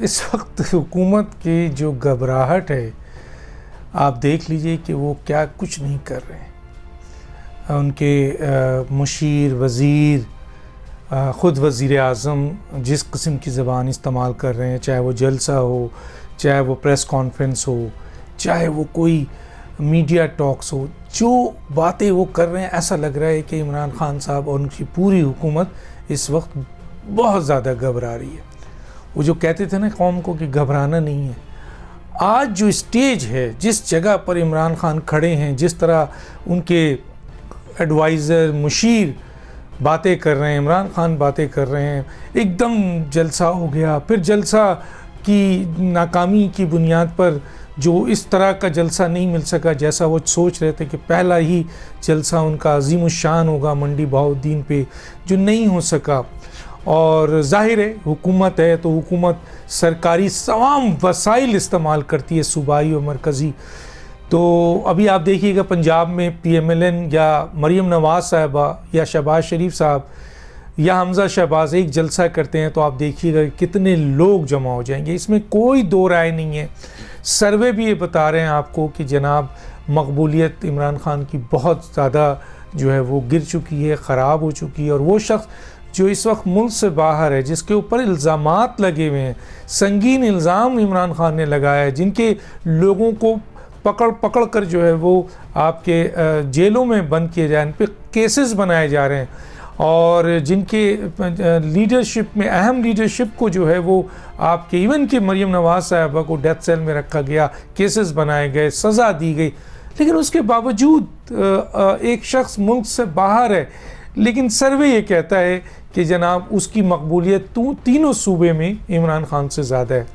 इस वक्त हुकूमत की जो घबराहट है, आप देख लीजिए कि वो क्या कुछ नहीं कर रहे हैं। उनके मुशीर वज़ीर, ख़ुद वज़ीर आज़म जिस किस्म की ज़बान इस्तेमाल कर रहे हैं, चाहे वो जलसा हो, चाहे वो प्रेस कॉन्फ्रेंस हो, चाहे वो कोई मीडिया टॉक्स हो, जो बातें वो कर रहे हैं, ऐसा लग रहा है कि इमरान खान साहब और उनकी पूरी हुकूमत इस वक्त बहुत ज़्यादा घबरा रही है। वो जो कहते थे ना कौम को कि घबराना नहीं है, आज जो स्टेज है, जिस जगह पर इमरान खान खड़े हैं, जिस तरह उनके एडवाइज़र मुशीर बातें कर रहे हैं, इमरान खान बातें कर रहे हैं, एकदम जलसा हो गया। फिर जलसा की नाकामी की बुनियाद पर जो इस तरह का जलसा नहीं मिल सका जैसा वो सोच रहे थे कि पहला ही जलसा उनका अज़ीमुश्शान होगा मंडी बहाउद्दीन पे, जो नहीं हो सका। और ज़ाहिर है हुकूमत है तो हुकूमत सरकारी तमाम वसाइल इस्तेमाल करती है, सूबाई और मरकज़ी। तो अभी आप देखिएगा पंजाब में PMLN या मरीम नवाज़ साहिबा या शहबाज शरीफ साहब या हमज़ा शहबाज एक जलसा करते हैं तो आप देखिएगा कितने लोग जमा हो जाएंगे, इसमें कोई दो राय नहीं है। सर्वे भी ये बता रहे हैं आपको कि जनाब मकबूलियत इमरान खान की बहुत ज़्यादा जो है वो गिर चुकी है, ख़राब हो चुकी है। और वो शख्स जो इस वक्त मुल्क से बाहर है, जिसके ऊपर इल्ज़ामात लगे हुए हैं, संगीन इल्ज़ाम इमरान खान ने लगाया है, जिनके लोगों को पकड़ कर जो है वो आपके जेलों में बंद किए जाए, इन पर केसेस बनाए जा रहे हैं, और जिनके लीडरशिप में अहम लीडरशिप को जो है वो आपके इवन के मरीम नवाज़ साहिबा को डेथ सेल में रखा गया, केसेस बनाए गए, सज़ा दी गई। लेकिन उसके बावजूद एक शख्स मुल्क से बाहर है, लेकिन सर्वे ये कहता है कि जनाब उसकी मकबूलियत तीनों सूबे में इमरान खान से ज़्यादा है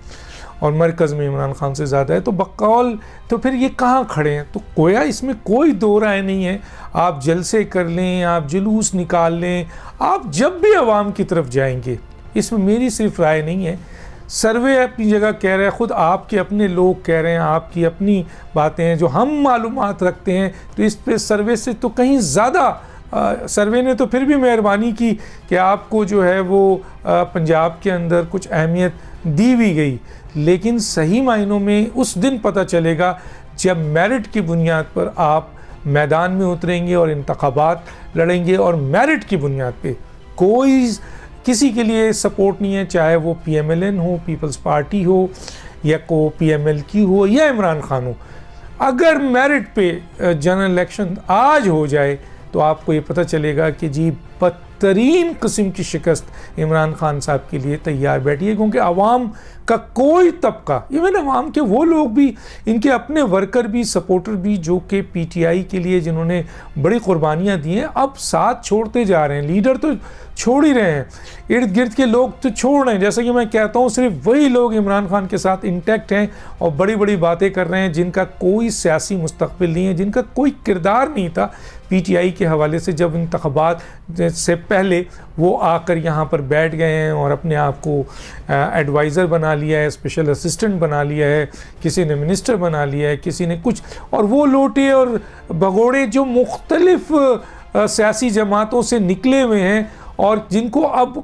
और मरकज़ में इमरान खान से ज़्यादा है। तो बकौल तो फिर ये कहाँ खड़े हैं? तो गोया इसमें कोई दो राय नहीं है। आप जलसे कर लें, आप जुलूस निकाल लें, आप जब भी आवाम की तरफ जाएंगे, इसमें मेरी सिर्फ राय नहीं है, सर्वे अपनी जगह कह रहे हैं, ख़ुद आपके अपने लोग कह रहे हैं, आपकी अपनी बातें हैं जो हम मालूमात रखते हैं। तो इस पे सर्वे से तो कहीं ज़्यादा सर्वे ने तो फिर भी मेहरबानी की कि आपको जो है वो पंजाब के अंदर कुछ अहमियत दी भी गई, लेकिन सही मायनों में उस दिन पता चलेगा जब मेरिट की बुनियाद पर आप मैदान में उतरेंगे और इंतखाबात लड़ेंगे। और मेरिट की बुनियाद पे कोई किसी के लिए सपोर्ट नहीं है, चाहे वो PMLN हो, पीपल्स पार्टी हो, या को PMLQ हो या इमरान खान हो। अगर मेरिट पे जनरल इलेक्शन आज हो जाए तो आपको ये पता चलेगा कि जी बदतरीन किस्म की शिकस्त इमरान खान साहब के लिए तैयार बैठी है, क्योंकि आवाम का कोई तबका, इवन आवाम के वो लोग भी, इनके अपने वर्कर भी, सपोर्टर भी, जो कि PTI के लिए जिन्होंने बड़ी कुर्बानियाँ दी हैं, अब साथ छोड़ते जा रहे हैं। लीडर तो छोड़ ही रहे हैं, इर्द गिर्द के लोग तो छोड़ रहे हैं। जैसा कि मैं कहता हूँ, सिर्फ वही लोग इमरान खान के साथ इंटैक्ट हैं और बड़ी बड़ी बातें कर रहे हैं, जिनका कोई सियासी मुस्तकबिल नहीं है, जिनका कोई किरदार नहीं था PTI के हवाले से। जब इंतखाबात से पहले वो आकर यहाँ पर बैठ गए हैं और अपने आप को एडवाइज़र बना लिया है, स्पेशल असिस्टेंट बना लिया है, किसी ने मिनिस्टर बना लिया है, किसी ने कुछ, और वो लोटे और भगोड़े जो मुख्तलिफ सियासी जमातों से निकले हुए हैं और जिनको अब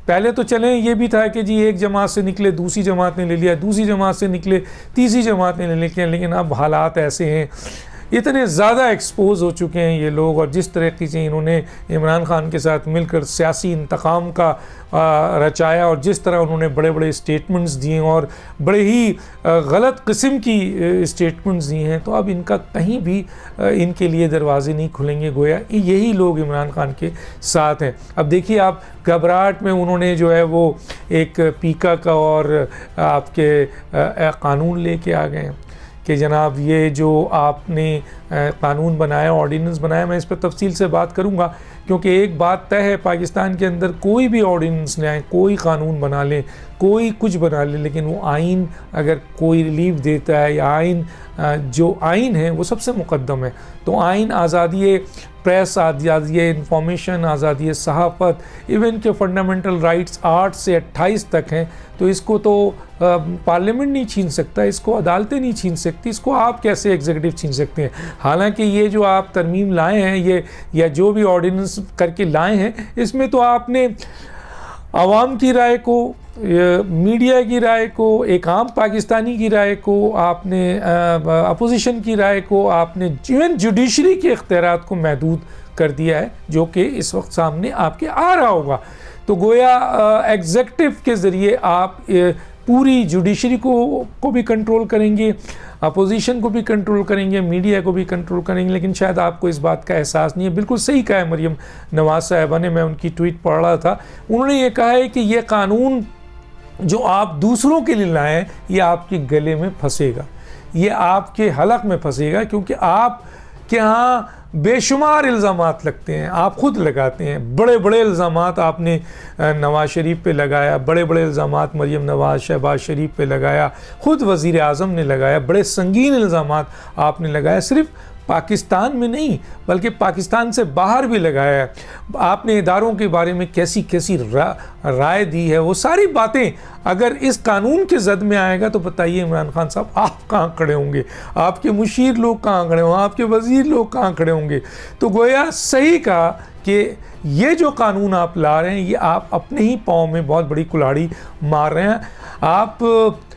पहले तो चलें ये भी था कि जी एक जमात से निकले दूसरी जमात ने ले लिया, दूसरी जमात से निकले तीसरी जमात ने ले लिया, लेकिन अब हालात ऐसे हैं, इतने ज़्यादा एक्सपोज हो चुके हैं ये लोग, और जिस तरीके से इन्होंने इमरान खान के साथ मिलकर सियासी इंतकाम का रचाया, और जिस तरह उन्होंने बड़े बड़े स्टेटमेंट्स दिए और बड़े ही गलत किस्म की स्टेटमेंट्स दिए हैं, तो अब इनका कहीं भी इनके लिए दरवाजे नहीं खुलेंगे। गोया यही लोग इमरान खान के साथ हैं। अब देखिए आप, घबराहट में उन्होंने जो है वो एक पीका का और आपके कानून लेके आ गए हैं कि जनाब ये जो आपने कानून बनाया, ऑर्डिनेंस बनाया, मैं इस पर तफसील से बात करूंगा, क्योंकि एक बात तय है, पाकिस्तान के अंदर कोई भी ऑर्डिनेंस ले आए, कोई कानून बना ले, कोई कुछ बना ले, लेकिन वो आइन अगर कोई रिलीफ देता है, या आइन जो आइन है वो सबसे मुकद्दम है। तो आइन आज़ादी प्रेस, आज़ादी इंफॉर्मेशन, आज़ादी सहाफ़त, इवन के फंडामेंटल राइट्स 8 से 28 तक हैं, तो इसको तो पार्लियामेंट नहीं छीन सकता, इसको अदालतें नहीं छीन सकती, इसको आप कैसे एग्जीक्यूटिव छीन सकते हैं। हालांकि ये जो आप तरमीम लाए हैं, ये या जो भी ऑर्डिनेंस करके लाए हैं, इसमें तो आपने आवाम की राय को मीडिया की राय को, एक आम पाकिस्तानी की राय को, आपने अपोजिशन की राय को, आपने इवन जुडिशरी के इख्तियारात को महदूद कर दिया है, जो कि इस वक्त सामने आपके आ रहा होगा। तो गोया एग्जेक्टिव के ज़रिए आप पूरी जुडिशरी को भी कंट्रोल करेंगे, अपोजिशन को भी कंट्रोल करेंगे, मीडिया को भी कंट्रोल करेंगे, लेकिन शायद आपको इस बात का एहसास नहीं है। बिल्कुल सही कहा है मरियम नवाज साहिबा ने, मैं उनकी ट्वीट पढ़ रहा था, उन्होंने ये कहा है कि ये कानून जो आप दूसरों के लिए लाएं ये आपके गले में फंसेगा, ये आपके हलक में फंसेगा, क्योंकि आप के यहाँ बेशुमार इल्ज़ामात लगते हैं, आप ख़ुद लगाते हैं। बड़े बड़े इल्ज़ामात आपने नवाज़ शरीफ पे लगाया, बड़े बड़े इल्ज़ामात मरियम नवाज़ शहबाज शरीफ पे लगाया, ख़ुद वज़ीर आज़म ने लगाया, बड़े संगीन इल्ज़ामात आपने लगाया, सिर्फ़ पाकिस्तान में नहीं बल्कि पाकिस्तान से बाहर भी लगाया है। आपने इदारों के बारे में कैसी कैसी राय दी है, वो सारी बातें अगर इस कानून के जद में आएगा तो बताइए इमरान खान साहब आप कहाँ खड़े होंगे, आपके मुशीर लोग कहाँ खड़े होंगे, आपके वज़ीर लोग कहाँ खड़े होंगे। तो गोया सही कहा कि ये जो कानून आप ला रहे हैं ये आप अपने ही पाँव में बहुत बड़ी कुल्हाड़ी मार रहे हैं। आप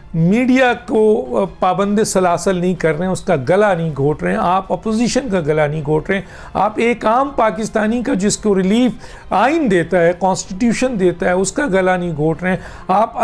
मीडिया को पाबंद सलासल नहीं कर रहे हैं, उसका गला नहीं घोट रहे हैं, आप अपोजिशन का गला नहीं घोट रहे हैं, आप एक आम पाकिस्तानी का जिसको रिलीफ आइन देता है, कॉन्स्टिट्यूशन देता है, उसका गला नहीं घोट रहे हैं। आप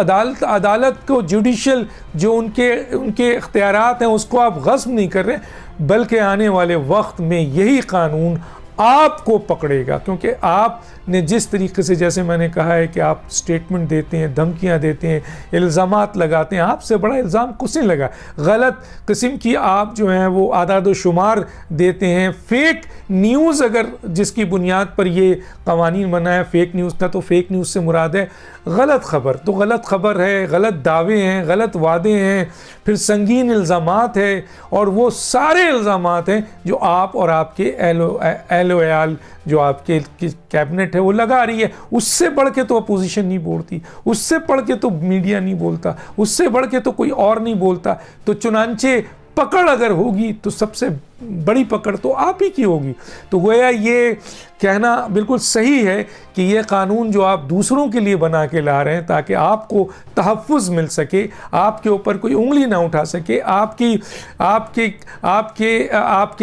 अदालत को, जुडिशल जो उनके इख्तियारात हैं उसको आप गस्ब नहीं कर रहे, बल्कि आने वाले वक्त में यही कानून आपको पकड़ेगा, क्योंकि आपने जिस तरीके से, जैसे मैंने कहा है कि आप स्टेटमेंट देते हैं, धमकियां देते हैं, इल्ज़ामात लगाते हैं, आपसे बड़ा इल्ज़ाम कुछ नहीं लगा। गलत किस्म की आप जो हैं वो आदाद व शुमार देते हैं, फेक न्यूज़, अगर जिसकी बुनियाद पर ये कवानीन बना है फेक न्यूज़ का, तो फेक न्यूज़ से मुराद है गलत खबर। तो गलत खबर है, गलत दावे हैं, गलत वादे हैं, फिर संगीन इल्ज़ामात है, और वो सारे इल्ज़ामात हैं जो आप और आपके एहलो अयाल जो आपके कैबिनेट है वो लगा रही है। उससे बढ़ के तो अपोजिशन नहीं बोलती, उससे बढ़ के तो मीडिया नहीं बोलता, उससे बढ़ के तो कोई और नहीं बोलता। तो चुनांचे पकड़ अगर होगी तो सबसे बड़ी पकड़ तो आप ही की होगी। तो गोया ये कहना बिल्कुल सही है कि ये कानून जो आप दूसरों के लिए बना के ला रहे हैं ताकि आपको तहफ़्फ़ुज़ मिल सके, आपके ऊपर कोई उंगली ना उठा सके, आपके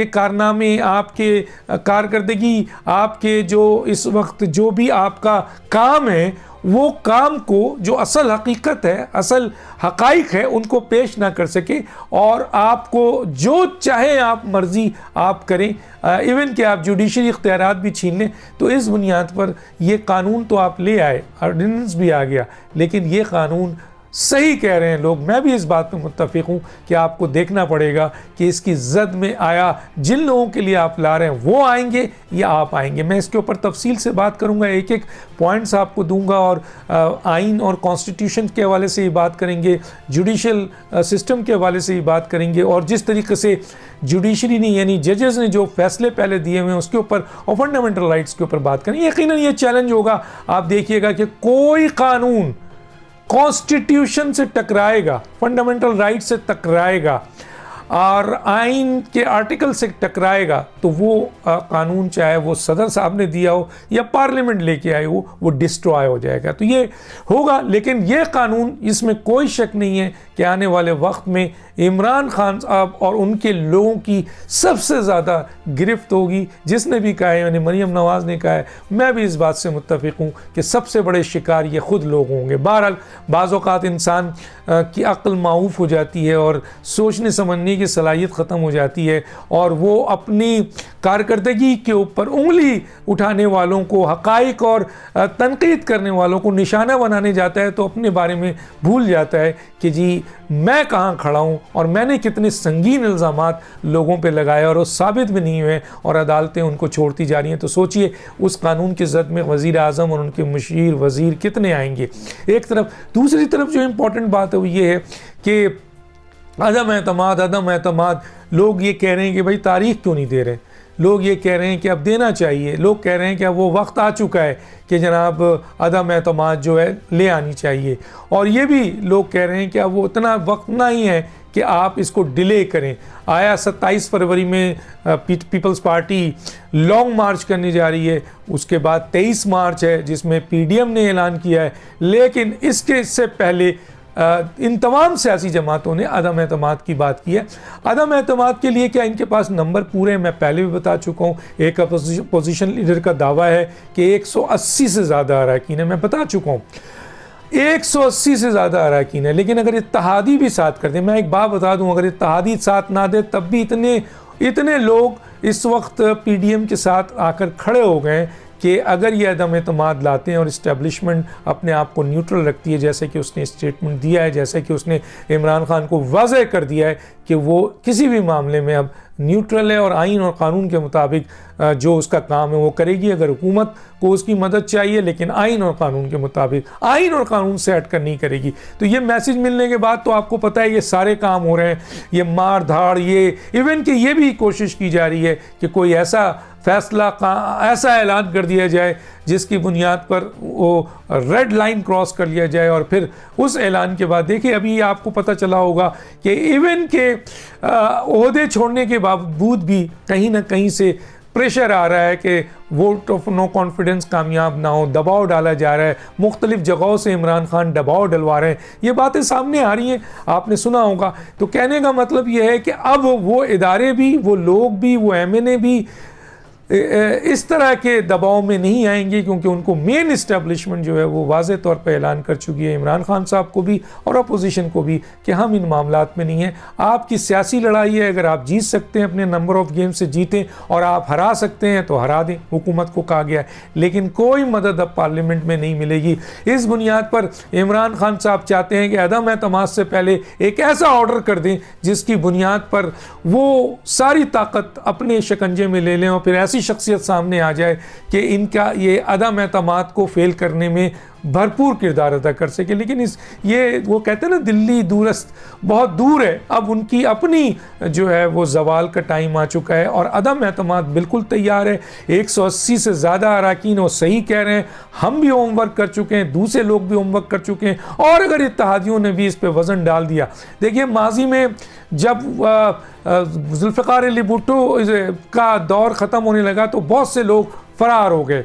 कारनामे, आपके कारकर्दगी, आपके जो इस वक्त जो भी आपका काम है वो काम को जो असल हकीकत है, असल हकाइक है, उनको पेश ना कर सके, और आपको जो चाहे आप मर्ज़ी आप करें, इवन कि आप जुडिशरी इख्तियारात भी छीन लें। तो इस बुनियाद पर ये कानून तो आप ले आए, ऑर्डिनेंस भी आ गया, लेकिन ये कानून सही कह रहे हैं लोग, मैं भी इस बात में मुत्तफ़िक हूँ कि आपको देखना पड़ेगा कि इसकी जद में आया जिन लोगों के लिए आप ला रहे हैं वो आएंगे या आप आएंगे। मैं इसके ऊपर तफसील से बात करूँगा, एक एक पॉइंट्स आपको दूंगा, और आइन और कॉन्स्टिट्यूशन के हवाले से ही बात करेंगे, जुडिशल सिस्टम के हवाले से ही बात करेंगे, और जिस तरीके से जुडिशरी ने यानी जजेस ने जो फैसले पहले दिए हुए हैं उसके ऊपर, और फंडामेंटल राइट्स के ऊपर बात करेंगे। यकीनन ये चैलेंज होगा, आप देखिएगा कि कोई कानून कॉन्स्टिट्यूशन से टकराएगा, फंडामेंटल राइट से टकराएगा और आइन के आर्टिकल से टकराएगा तो वो कानून, चाहे वो सदर साहब ने दिया हो या पार्लियामेंट लेके आए हो, वो डिस्ट्रॉय हो जाएगा। तो ये होगा, लेकिन ये कानून, इसमें कोई शक नहीं है कि आने वाले वक्त में इमरान खान साहब और उनके लोगों की सबसे ज़्यादा गिरफ्त होगी। जिसने भी कहा है, यानी मरियम नवाज़ ने कहा है, मैं भी इस बात से मुत्तफ़िक हूँ कि सबसे बड़े शिकार ये ख़ुद लोग होंगे। बहरहाल बाज़ औक़ात इंसान की अक्ल माऊफ़ हो जाती है और सोचने समझने की सलाहियत ख़त्म हो जाती है, और वो अपनी कारकर्दगी के ऊपर उंगली उठाने वालों को, हक़ाइक़ और तनक़ीद करने वालों को निशाना बनाने जाता है, तो अपने बारे में भूल जाता है कि जी मैं कहाँ खड़ा हूँ और मैंने कितने संगीन इल्ज़ामात लोगों पे लगाए और वो साबित भी नहीं हुए और अदालतें उनको छोड़ती जा रही हैं। तो सोचिए उस कानून के ज़द में वज़ीर आज़म और उनके मुशीर वज़ीर कितने आएंगे एक तरफ। दूसरी तरफ जो इम्पोर्टेंट बात है वो ये है कि अदम एतमाद, लोग ये कह रहे हैं कि भाई तारीख़ क्यों नहीं दे रहे। लोग ये कह रहे हैं कि अब देना चाहिए, लोग कह रहे हैं कि अब वो वक्त आ चुका है कि जनाब अदम एतमाद जो है ले आनी चाहिए, और ये भी लोग कह रहे हैं कि अब वो उतना वक्त नहीं है कि आप इसको डिले करें। आया 27 फरवरी में पीपल्स पार्टी लॉन्ग मार्च करने जा रही है, उसके बाद 23 मार्च है जिसमें पीडीएम ने ऐलान किया है, लेकिन इससे पहले इन तमाम सियासी जमातों ने अदम एतमाद की बात की है। अदम एतमाद के लिए क्या इनके पास नंबर पूरे हैं? मैं पहले भी बता चुका हूँ, एक अपोजिशन लीडर का दावा है कि 180 से ज़्यादा अरकान है, मैं बता चुका हूँ 180 से ज़्यादा अरकान है। लेकिन अगर इत्तेहादी भी साथ कर दें, मैं एक बात बता दूं, अगर इत्तेहादी साथ ना दे तब भी इतने लोग इस वक्त पीडीएम के साथ आकर खड़े हो गए कि अगर ये अदम एतमाद लाते हैं और इस्टेब्लिशमेंट अपने आप को न्यूट्रल रखती है, जैसे कि उसने स्टेटमेंट दिया है, जैसे कि उसने इमरान खान को वाज़ेह कर दिया है कि वो किसी भी मामले में अब न्यूट्रल है और आइन और कानून के मुताबिक जो उसका काम है वो करेगी। अगर हुकूमत को उसकी मदद चाहिए, लेकिन आइन और कानून के मुताबिक, आइन और कानून से हटकर नहीं करेगी। तो ये मैसेज मिलने के बाद तो आपको पता है ये सारे काम हो रहे हैं, ये मार धाड़, ये इवन कि ये भी कोशिश की जा रही है कि कोई ऐसा फैसला, ऐसा ऐलान कर दिया जाए जिसकी बुनियाद पर वो रेड लाइन क्रॉस कर लिया जाए, और फिर उस ऐलान के बाद देखिए अभी आपको पता चला होगा कि इवन के ओहदे छोड़ने के बावजूद भी कहीं ना कहीं से प्रेशर आ रहा है कि वोट ऑफ नो कॉन्फिडेंस कामयाब ना हो, दबाव डाला जा रहा है, मुख्तलिफ जगहों से इमरान खान दबाव डलवा रहे हैं, ये बातें सामने आ रही हैं, आपने सुना होगा। तो कहने का मतलब ये है कि अब वो इदारे भी, वो लोग भी, वो एमएनए भी इस तरह के दबाव में नहीं आएंगे, क्योंकि उनको मेन इस्टेब्लिशमेंट जो है वो वाज़े तौर पर ऐलान कर चुकी है, इमरान खान साहब को भी और अपोजिशन को भी, कि हम इन मामलात में नहीं हैं। आपकी सियासी लड़ाई है, अगर आप जीत सकते हैं अपने नंबर ऑफ गेम से जीतें, और आप हरा सकते हैं तो हरा दें, हुकूमत को कहा गया है, लेकिन कोई मदद अब पार्लियामेंट में नहीं मिलेगी। इस बुनियाद पर इमरान खान साहब चाहते हैं कि अदम एतमाद से पहले एक ऐसा ऑर्डर कर दें जिसकी बुनियाद पर वो सारी ताकत अपने शिकंजे में ले लें, और फिर ऐसी शख्सियत सामने आ जाए कि इनका ये अदम एतमाद को फेल करने में भरपूर किरदार अदा कर सके। लेकिन ये वो कहते हैं ना, दिल्ली दूरस्थ बहुत दूर है, अब उनकी अपनी जो है वो जवाल का टाइम आ चुका है, और अदम एतमाद बिल्कुल तैयार है। 180 से ज़्यादा अरकान, वो सही कह रहे हैं, हम भी होमवर्क कर चुके हैं, दूसरे लोग भी होमवर्क कर चुके हैं, और अगर इत्तेहादियों ने भी इस पर वज़न डाल दिया। देखिए माजी में जब जुल्फ़िकार अली भुट्टो का दौर ख़त्म होने लगा तो बहुत से लोग फरार हो गए,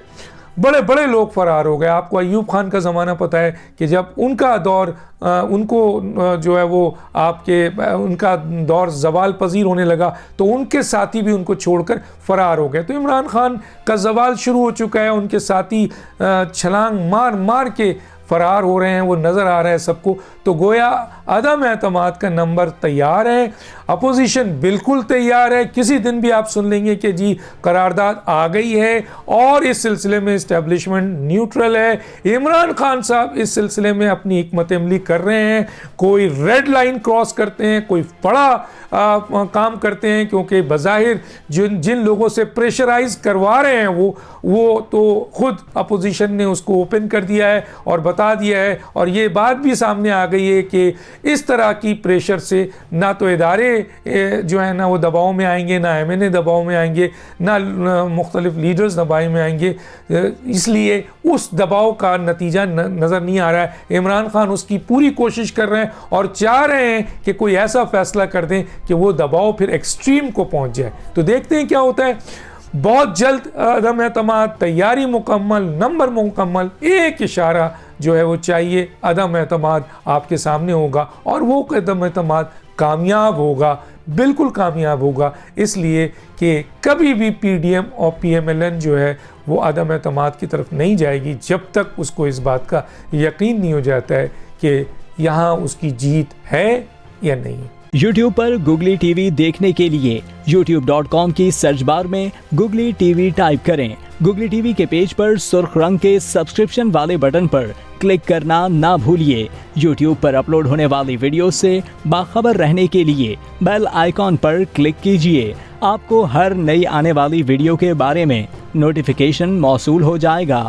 बड़े बड़े लोग फरार हो गए। आपको अयूब खान का ज़माना पता है कि जब उनका दौर उनको जो है वो उनका दौर जवाल पजीर होने लगा तो उनके साथी भी उनको छोड़कर फरार हो गए। तो इमरान खान का जवाल शुरू हो चुका है, उनके साथी छलांग मार मार के फरार हो रहे हैं, वो नज़र आ रहा है सबको। तो गोया अदम एतमाद का नंबर तैयार है, अपोजिशन बिल्कुल तैयार है। किसी दिन भी आप सुन लेंगे कि जी करारदाद आ गई है और इस सिलसिले में इस्टेब्लिशमेंट न्यूट्रल है। इमरान खान साहब इस सिलसिले में अपनी हिकमत अमली कर रहे हैं, कोई रेड लाइन क्रॉस करते हैं, कोई बड़ा काम करते हैं, क्योंकि बज़ाहिर जिन लोगों से प्रेशराइज करवा रहे हैं वो तो खुद अपोजिशन ने उसको ओपन कर दिया है और बता दिया है, और ये बात भी सामने आ गई है कि इस तरह की प्रेशर से ना तो इदारे जो है ना वो दबाव में आएंगे, ना एमएनए दबाव में आएंगे, ना मुख्तलिफ लीडर्स दबाव में आएंगे, इसलिए उस दबाव का नतीजा नज़र नहीं आ रहा है। इमरान खान उसकी पूरी कोशिश कर रहे हैं और चाह रहे हैं कि कोई ऐसा फैसला कर दें कि वो दबाव फिर एक्सट्रीम को पहुंच जाए। तो देखते हैं क्या होता है। बहुत जल्द अदम एतमाद, तैयारी मुकम्मल, नंबर मुकम्मल, एक इशारा जो है वो चाहिए, अदम एतमाद आपके सामने होगा और वो अदम एतमाद कामयाब होगा, बिल्कुल कामयाब होगा, इसलिए कि कभी भी पीडीएम और पीएमएलएन जो है वो अदम एतमाद की तरफ नहीं जाएगी जब तक उसको इस बात का यकीन नहीं हो जाता है कि यहाँ उसकी जीत है या नहीं। YouTube पर Googly TV देखने के लिए youtube.com की सर्च बार में Googly TV टाइप करें। Googly TV के पेज पर सुर्ख रंग के सब्सक्रिप्शन वाले बटन पर क्लिक करना ना भूलिए। YouTube पर अपलोड होने वाली वीडियो से बाखबर रहने के लिए बेल आइकॉन पर क्लिक कीजिए। आपको हर नई आने वाली वीडियो के बारे में नोटिफिकेशन मौसूल हो जाएगा।